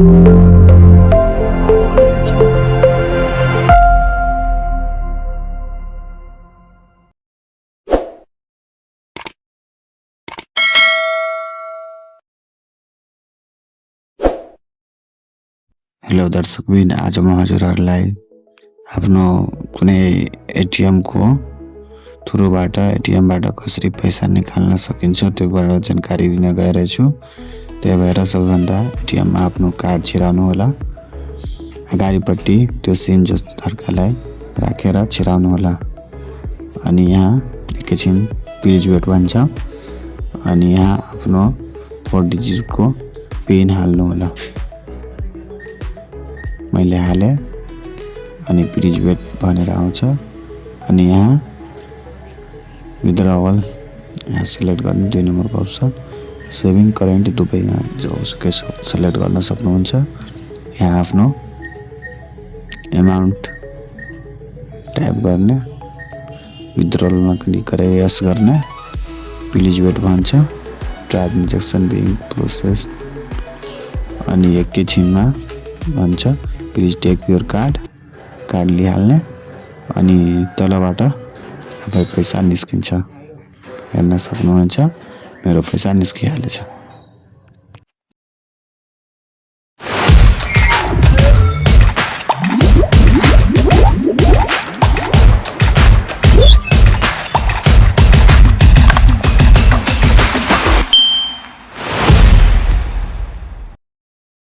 Hello दर्शकबिन, आज म हजुरहरूलाई आफ्नो कुनै एटीएम को थ्रुबाट एटीएमबाट कसरी पैसा निकाल्न सकिन्छ त्यो बारे जानकारी दिन गएको छु। त्यही भएर सबैभन्दा एटीएममा आफ्नो कार्ड छिराउनु होला। अगाडिपट्टि त्यो सिम जस्तो धर्कालाई राखेर छिराउनु होला। अनि यहाँ एकैछिन प्लिज वेट भन्छ अनि यहाँ आफ्नो 4 डिजिट को पिन हाल्नु होला। मैले हाले अनि प्लिज वेट भनेर आउँछ अनि यहाँ विड्रॉवल यहाँ सिलेक्ट गर्ने 2 नम्बरको अप्सन सेभिङ करेन्ट दुवै यहाँ जोसुकै सिलेक्ट गर्न सक्नुहुन्छ। यहाँ आफ्नो अमाउन्ट टाइप गर्ने विड्रॉलमा क्लिक गरेर यस गर्ने प्लिज वेट भन्छ। ट्रान्ज्याक्सन बिङ प्रोसेस अनि एकैछिनमा भन्छ प्लिज टेक योर कार्ड लिइहाल्ने अनि तलबाट तपाईँ पैसा निस्किन्छ। हेर्न सक्नुहुन्छ मेरो पैसा निस्किहालेछ।